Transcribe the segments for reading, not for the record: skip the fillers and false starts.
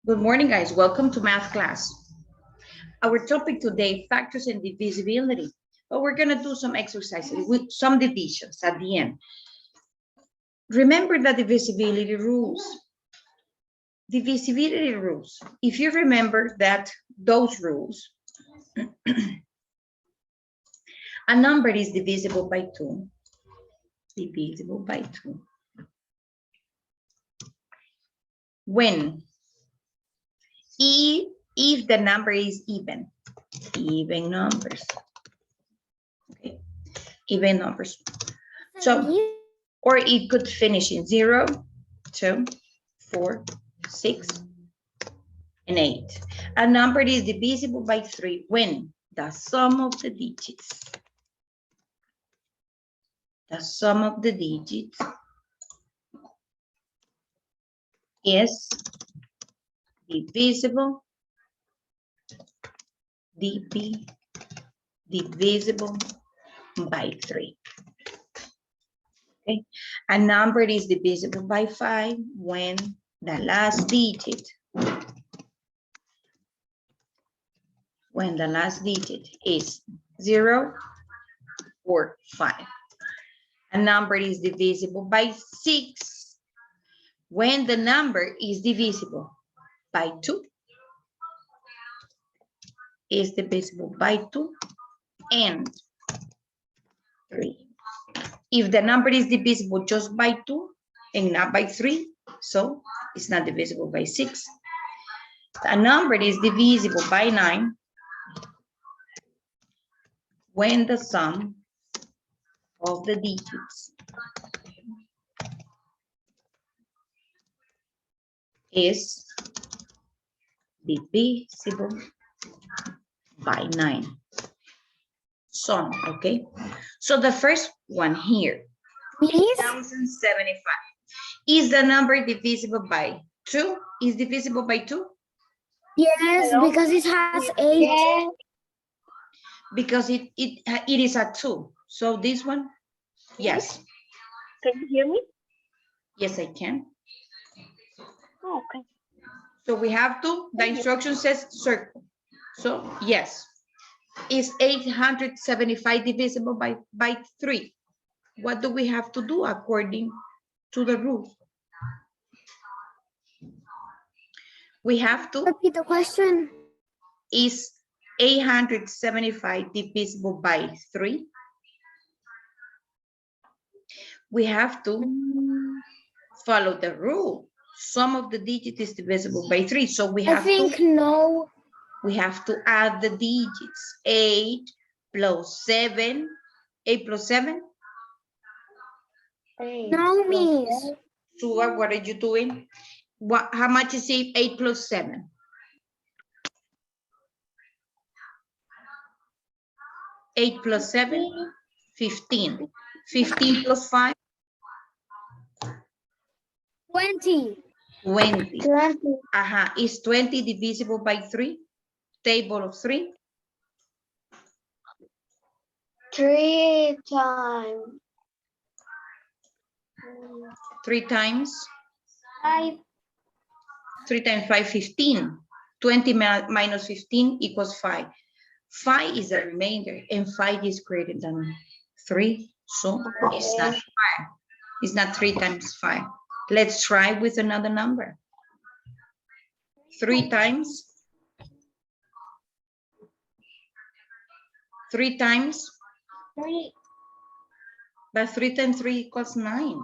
Good morning, guys. Welcome to math class. Our topic today, factors and divisibility. But we're going to do some exercises with some divisions at the end. Remember the divisibility rules. Divisibility rules. If you remember those rules, a number is divisible by 2. Divisible by 2. When? If the number is even numbers. Okay, even numbers. So, or it could finish in 0, 2, 4, 6, and 8. A number is divisible by 3 when the sum of the digits is divisible by 3. Okay, a number is divisible by 5 when the last digit is 0 or 5. A number is divisible by 6 when the number is divisible by 2. Is divisible by 2 and 3. If the number is divisible just by 2 and not by 3, so it's not divisible by 6. A number is divisible by 9 when the sum of the digits is divisible by 9. Sum, okay? So the first one here, 8,075. Is the number divisible by 2? Is divisible by 2? Yes, because it has 8. Yeah. Because it is a 2. So this one, yes. Can you hear me? Yes, I can. Oh, okay. So we have to, the instruction says circle. So yes. Is 875 divisible by 3? What do we have to do according to the rule? We have to, Repeat the question. is 875 divisible by 3? We have to follow the rule. Sum of the digit is divisible by 3. So we have no. We have to add the digits. 8 plus 7. 8 plus 7? No, miss. Sugar, what are you doing? How much is it? 8 plus 7? 8 plus 7? 15. 15 plus 5? 20. 20. Is 20 divisible by 3? Table of 3? 3 times. 3 times? 5. 3 times 5, 15. 20 minus 15 equals 5. 5 is a remainder, and 5 is greater than 3. So it's not 5. It's not 3 times 5. Let's try with another number. 3 times? 3 times? 3. But 3 times 3 equals 9.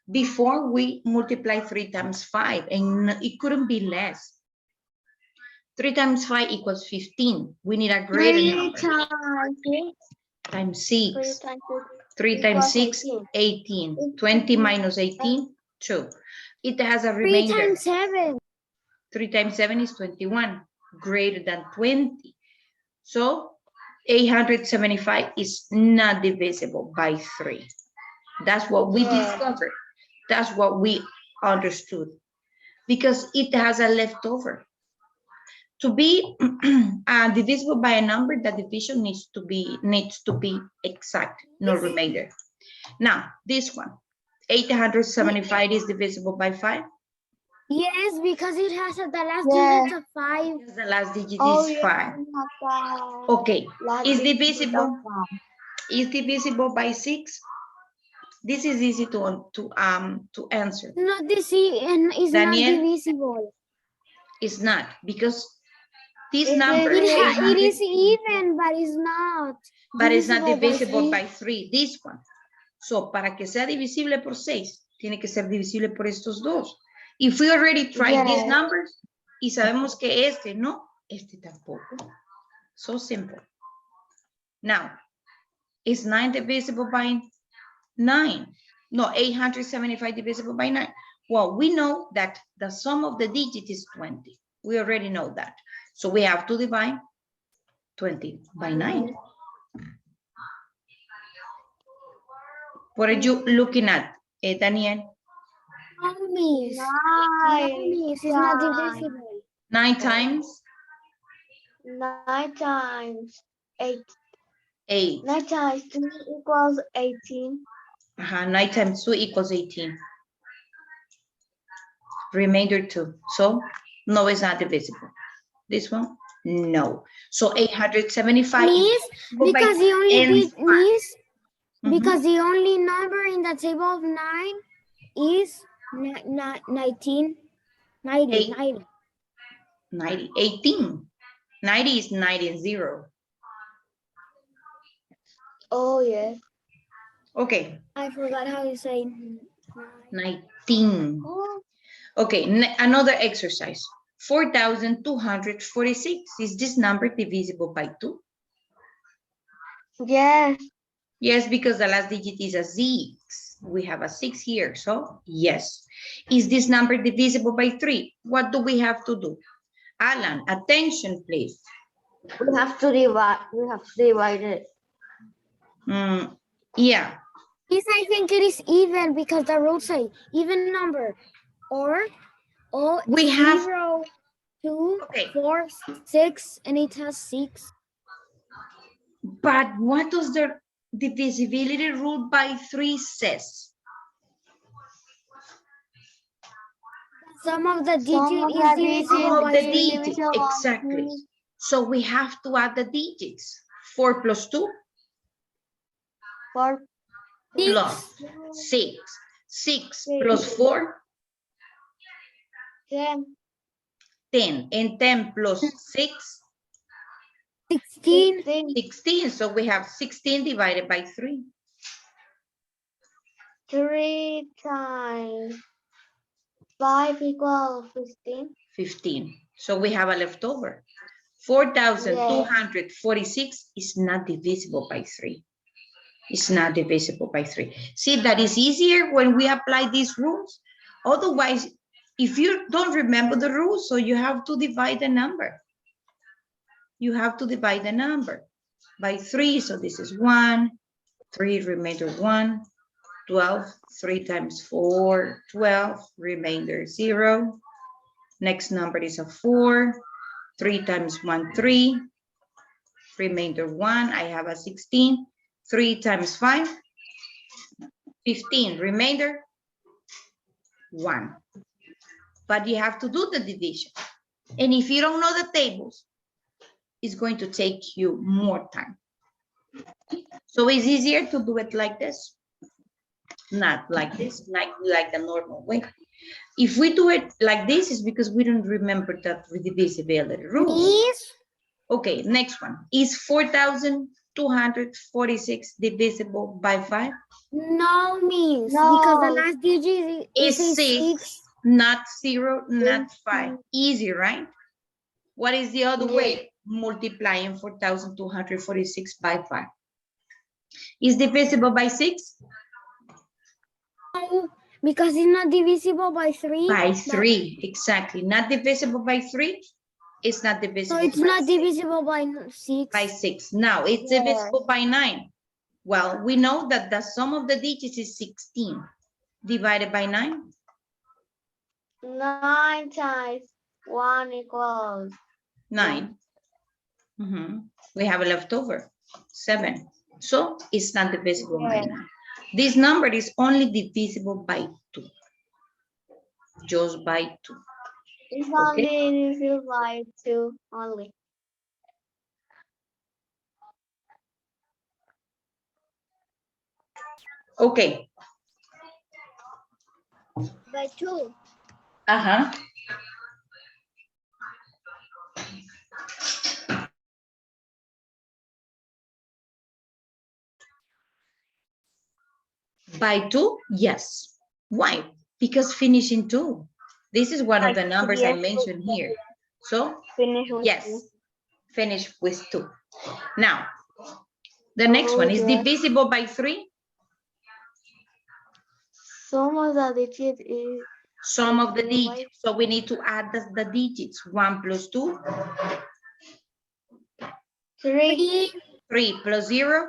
Before we multiply 3 times 5, and it couldn't be less. 3 times 5 equals 15. We need a greater number. 3 Times 6. 3 3 times 6, 18. 20 minus 18, 2. It has a 3 remainder. times 7. 3 times 7 is 21. Greater than 20. So 875 is not divisible by 3. That's what we discovered. That's what we understood. Because it has a leftover. To be divisible by a number, the division needs to be exact, no remainder. Now, this one, 875 is divisible by 5? Yes, because it has the last Yes. digit of 5. Yes, the last digit Oh, is yes, 5. we have that. Okay, Last is digit of divisible? five. Is divisible by 6? This is easy to answer. Not this and it's not Daniel? divisible. It's not, because this Is number, it It 800, is even, but it's not. but it's not divisible by by 3, this one. So, para que sea divisible por 6, tiene que ser divisible por estos dos. If we already tried these Yes. numbers, y sabemos que este no, este tampoco. So simple. Now, is 9 divisible by 9? No, 875 divisible by 9. Well, we know that the sum of the digit is 20. We already know that. So we have to divide 20 by 9. What are you looking at, Daniel? No, miss. No, Nine. miss. It's not times- divisible. 9 times 9 times 8. 8. 9 times 2 equals 18. 9 times 2 equals 18. Remainder 2. So, no, it's not divisible. This one, no. So 875 Miss, by because the only ends bit, miss, Mhm. because the only number in the table of 9 is 19, 90, Eight. 90. 90, 18. 90 is 90 and 0. Oh, yes. Okay, I forgot how you say 19. Okay, another exercise. 4,246. Is this number divisible by 2? Yes. Yes, because the last digit is a 6. We have a 6 here, so yes. Is this number divisible by 3? What do we have to do? Alan, attention, please. We have to divide it. Yeah, Yes, I think it is even because the rules say even number or We have- 0, 2, Okay. 4, 6, and it has 6. but what does the divisibility rule by 3 says? Some of the Some digit of is the divisible Some of by the 3. digits, exactly. So we have to add the digits. 4 plus 2 4 plus 6. 6 plus 4, 10. 10. And 10 plus 6, 16. 16. So we have 16 divided by 3. 3 times 5 equals 15. 15. So we have a leftover. 4,246 is not divisible by 3. It's not divisible by 3. See, that is easier when we apply these rules. Otherwise, if you don't remember the rules, so you have to divide the number. You have to divide the number by 3. So this is 1, 3, remainder 1, 12, 3 times 4, 12, remainder 0. Next number is a 4, 3 times 1, 3, remainder 1. I have a 16, 3 times 5, 15, remainder 1. But you have to do the division. And if you don't know the tables, it's going to take you more time. So it's easier to do it like this. Not like this, like the normal way. If we do it like this, it's because we don't remember that divisibility rule. Miss, Okay, next one. Is 4,246 divisible by 5? no, miss, No. because the last digit Is is 6, 6. not 0, not 5. Easy, right? What is the other way? Multiplying 4,246 by 5. Is divisible by 6? No, because it's not divisible by 3. By 3, exactly. Not divisible by 3? It's not So divisible it's by not 6. divisible by 6. By 6. Now, it's Yes. divisible by 9. Well, we know that the sum of the digits is 16. Divided by 9? 9 times 1 equals 9. We have a leftover, 7. So it's not divisible by 9. This number is only divisible by 2. just by 2. It's Okay. only divisible by 2 only. Okay. By 2. Uh-huh. By 2? Yes. Why? Because finishing 2. This is one of the numbers I mentioned here. So, Finish with yes, 2. finish with 2. Now, the next one is divisible by 3. Sum of the digit is Sum of the divisible by digits. So we need to add the digits. 1 plus 2, 3. 3 plus 0,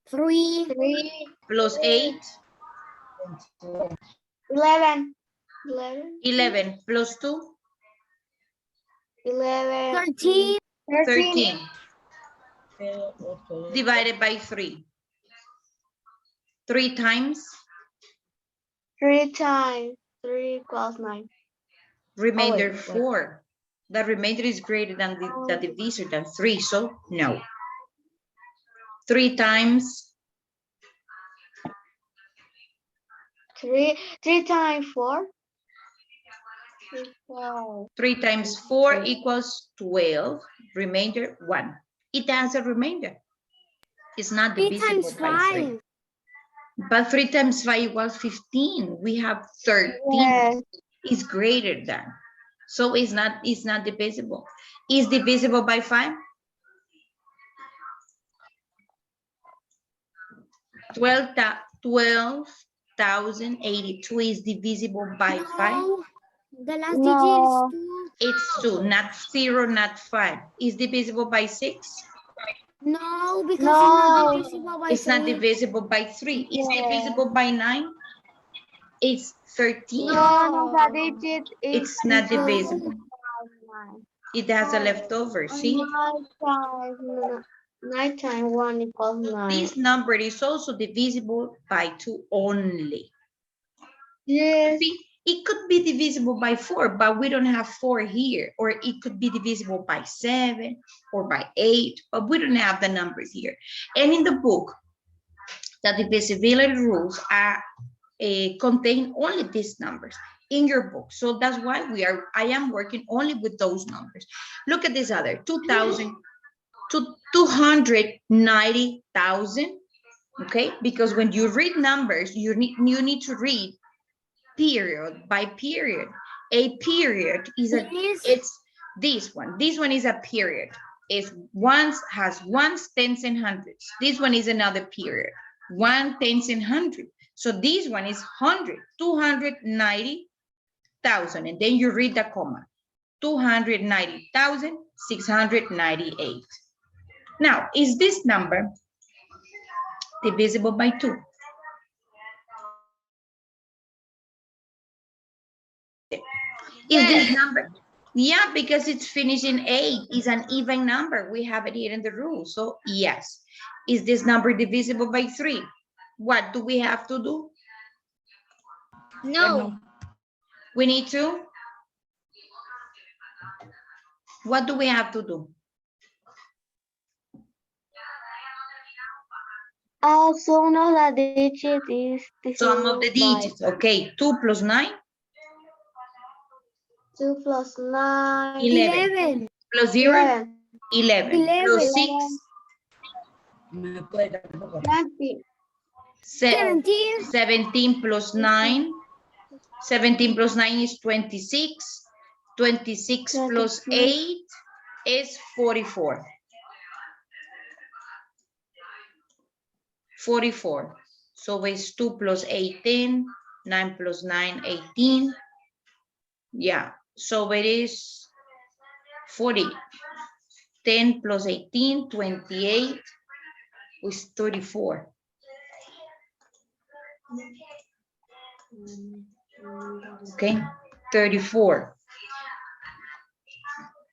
3. 3. plus 8, 11. 11. 11 plus 2, 11. 13. 13. Divided by 3. 3 times, 3 times 3 equals 9. remainder wait. 4. The remainder is greater than the divisor than 3, so no. 3 times 3 times 4. 12. 3 times 4 equals 12. Remainder 1. It has a remainder. It's not 3 divisible times by 3. 5. But 3 times 5 equals 15. We have 13. Yes. Is greater than. So it's not divisible. Is divisible by 5? 12,082 is divisible by 5. No. The last No. digit is 2. It's 2, not 0, not 5. Is divisible by 6? No, because No. it's not divisible by It's 3. not divisible by 3. Is Yeah. divisible by 9? It's 13. No, the digit is It's not divisible. divisible. It has a leftover, see? 9 times 1 equals 9. This number is also divisible by 2 only. Yes. See, it could be divisible by 4, but we don't have 4 here. Or it could be divisible by 7 or by 8, but we don't have the numbers here. And in the book, the divisibility rules are contain only these numbers in your book. So that's why I am working only with those numbers. Look at this other, 2,000 to 290,000, okay? Because when you read numbers, you need to read period by period. A period is it's this one. This one is a period. Has ones, tens, and hundreds. This one is another period. 1, tens, and hundred. So this one is 100, 290,000, and then you read the comma. 290,698. Now, is this number divisible by 2? Is this number? Yeah, because it's finishing 8. It's an even number. We have it here in the rule. So yes. Is this number divisible by 3? What do we have to do? No. We need to? What do we have to do? Also, no, the digit is Sum of the digits. Okay, 2 plus 9? 2 plus 9. 11. Plus 0? 11. Plus 6? 17. 17 plus 9. 17 plus 9 is 26. 26 plus 8 is 44. 44. So it's 2 plus 18. 9 plus 9, 18. Yeah. So it is 40. 10 plus 18, 28 is 34. Okay, 34.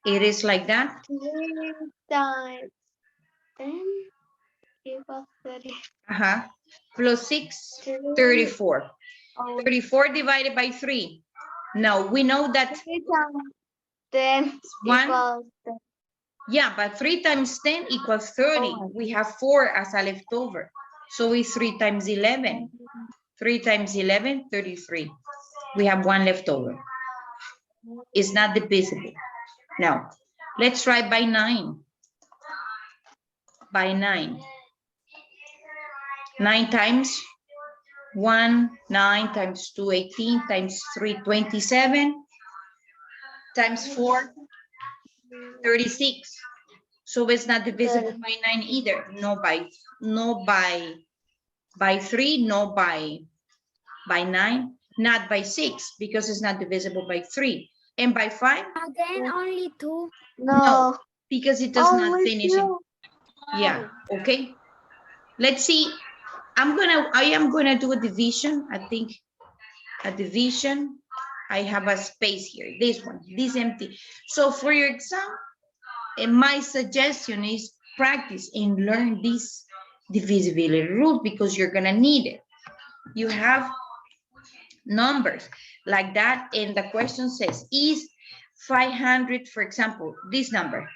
It is like that. 3 times 10 equals 30. Plus 6, 34. 34 divided by 3. Now, we know that 3 times 10 1, equals 10. yeah, but 3 times 10 equals 30. Oh. We have 4 as a leftover. So it's 3 times 11. 3 times 11, 33. We have 1 left over. It's not divisible. Now, let's try by 9. By 9. 9 times 1, 9 times 2, 18, times 3, 27, times 4, 36. So it's not divisible by 9 either. No by 3, no by 9, not by 6, because it's not divisible by 3. And by 5? Again, only 2. No. Because it does not Only finish it. 2. Yeah, okay. Let's see. I am gonna do a division. I think a division. I have a space here. This one, this empty. So for your exam, my suggestion is practice and learn this divisibility rule because you're gonna need it. You have numbers like that, and the question says, is 500, for example, this number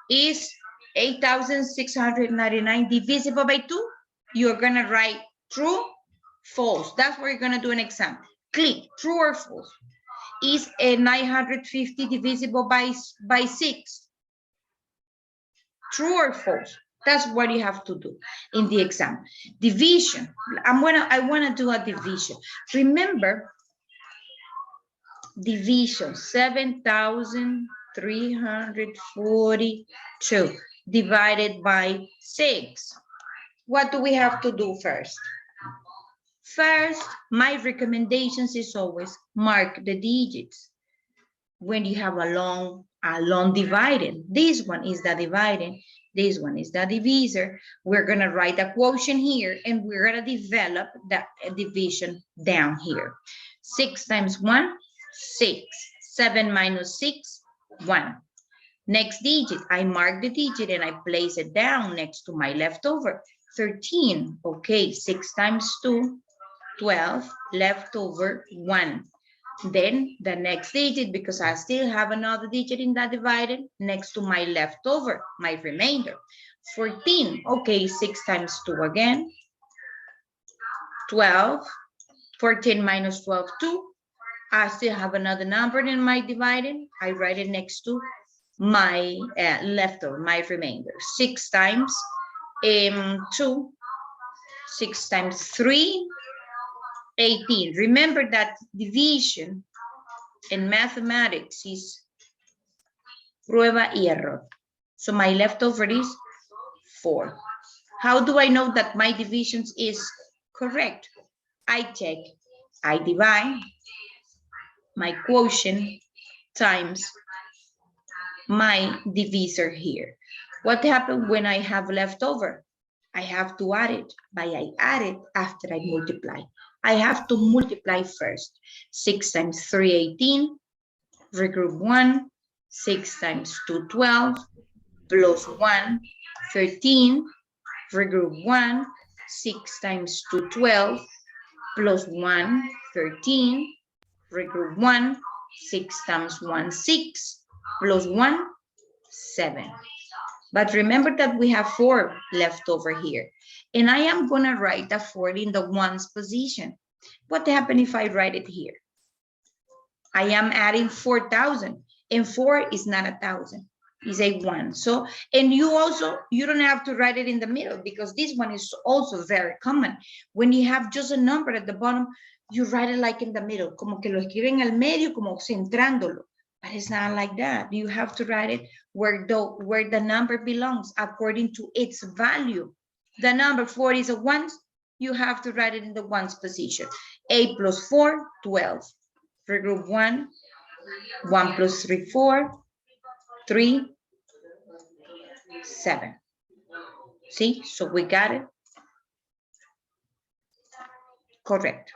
is 8,699 divisible by 2? You're gonna write true, false. That's what you're gonna do an exam. Click true or false. Is a 950 divisible by 6? True or false? That's what you have to do in the exam. Division. I wanna do a division. Remember, division 7,342 divided by 6. What do we have to do first? First, my recommendations is always mark the digits. When you have a long dividend, this one is the dividend, this one is the divisor. We're gonna write the quotient here and we're gonna develop the division down here. 6 times 1, 6. 7 minus 6, 1. Next digit, I mark the digit and I place it down next to my leftover. 13, okay, 6 times 2, 12, leftover 1. Then the next digit, because I still have another digit in that divided, next to my leftover, my remainder. 14, okay, 6 times 2 again. 12, 14 minus 12, 2. I still have another number in my divided. I write it next to my leftover, my remainder. 6 times 2, 6 times 3, 18. Remember that division in mathematics is prueba y error. So my leftover is 4. How do I know that my divisions is correct? I check, I divide my quotient times my divisor here. What happens when I have leftover? I have to add it, but I add it after I multiply. I have to multiply first. 6 times 3, 18, regroup 1, 6 times 2, 12, plus 1, 13, regroup 1, 6 times 2, 12, plus 1, 13, regroup 1, 6 times 1, 6, plus 1, 7. But remember that we have 4 left over here. And I am gonna write a 4 in the ones position. What happens if I write it here? I am adding 4,000 and 4 is not 1,000, it's a 1. So, and you don't have to write it in the middle because this one is also very common. When you have just a number at the bottom, you write it like in the middle, como que lo escriben al medio, como centrándolo. But it's not like that. You have to write it where the number belongs according to its value. The number 4 is a 1. You have to write it in the ones position. 8 plus 4, 12. Regroup 1. 1 plus 3, 4. 3, 7. See, so we got it. Correct.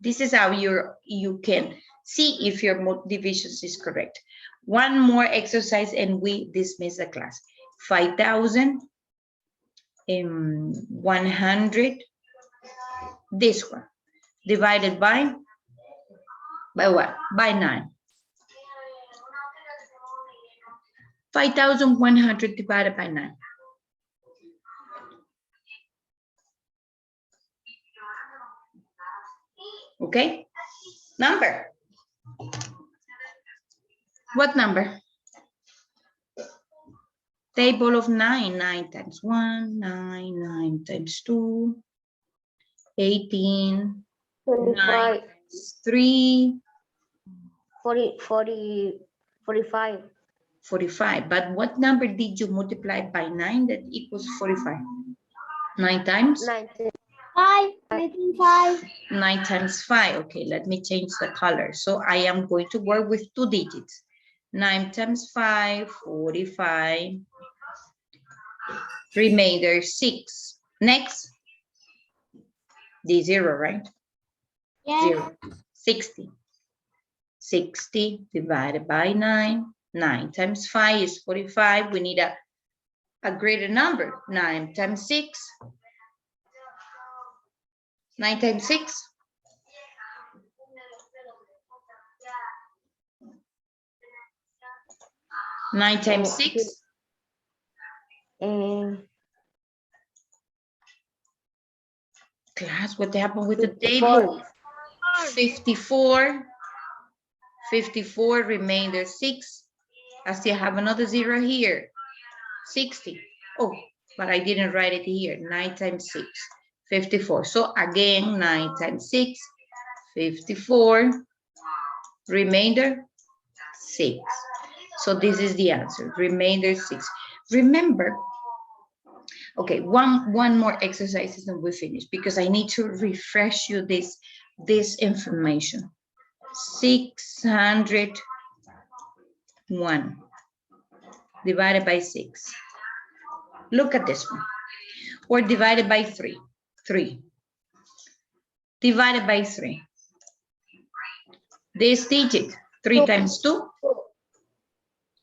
This is how you can see if your divisions is correct. One more exercise and we dismiss the class. 5,100. This one. divided by what? By 9. 5,100 divided by 9. Okay, number. What number? Table of 9. 9 times 1, 9, 9 times 2, 18, 9 25, times 3, 45. 45. But what number did you multiply by 9 that equals 45? 9 times? 5, 5. 9 times 5. Okay, let me change the color. So I am going to work with 2 digits. 9 times 5, 45. Remainder 6. Next. The 0, right? Yes. 0. 60. 60 divided by 9. 9 times 5 is 45. We need a greater number. 9 times 6. 9 times 6. 9 times 6. Class, what happened with the table? 54. 54, remainder 6. I still have another 0 here. 60. Oh, but I didn't write it here. 9 times 6. 54. So again, 9 times 6. 54. Remainder 6. So this is the answer. Remainder 6. Remember, okay, one more exercise and we finish because I need to refresh you this information. 601 divided by 6. Look at this one. Or divided by 3. 3. Divided by 3. This digit, 3 times 2,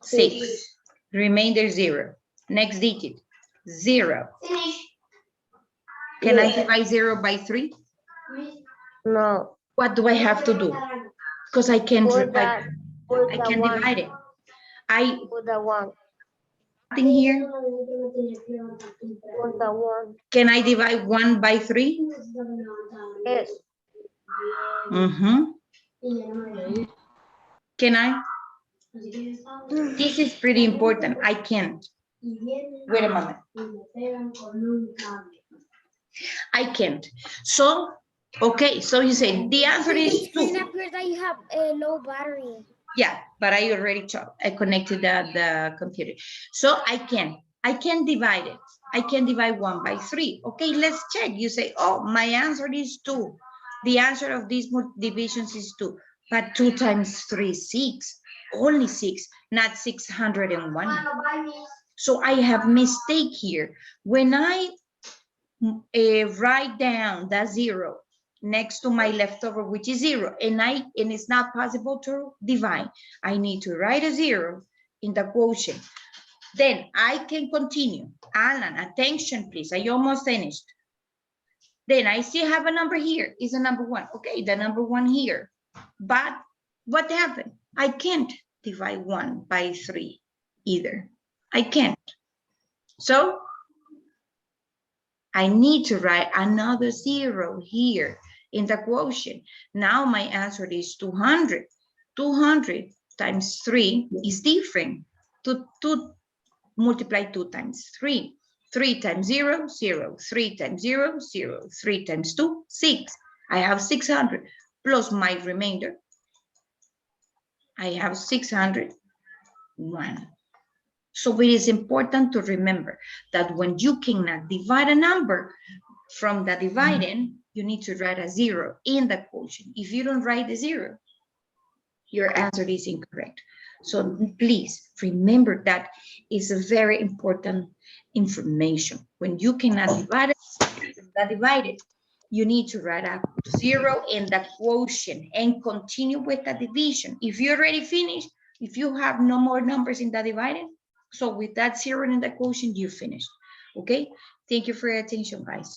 6. Remainder 0. Next digit, 0. Can I divide 0 by 3? No. What do I have to do? Because I can divide it. I Put the 1. in here. Put the 1. Can I divide 1 by 3? Yes. Can I? This is pretty important. I can't. Wait a moment. I can't. So, okay, so you say the answer is 2. It appears that you have a low battery. Yeah, but I already connected the computer. So I can divide it. I can divide 1 by 3. Okay, let's check. You say, oh, my answer is 2. The answer of these divisions is 2. But 2 times 3 is 6. Only 6, not 601. So I have mistake here. When I write down that 0 next to my leftover, which is 0, and it's not possible to divide, I need to write a 0 in the quotient. Then I can continue. Alan, attention, please. I almost finished. Then I still have a number here. Is a number 1. Okay, the number 1 here. But what happened? I can't divide 1 by 3 either. I can't. So I need to write another 0 here in the quotient. Now my answer is 200. 200 times 3 is different. 2 multiply 2 times 3. 3 times 0, 0. 3 times 0, 0. 3 times 2, 6. I have 600 plus my remainder. I have 601. So it is important to remember that when you cannot divide a number from the dividing, you need to write a 0 in the quotient. If you don't write the 0, your answer is incorrect. So please remember that is a very important information. When you cannot divide it, you need to write a 0 in the quotient and continue with the division. If you already finished, if you have no more numbers in the dividing, so with that 0 in the quotient, you finished. Okay, thank you for your attention, guys.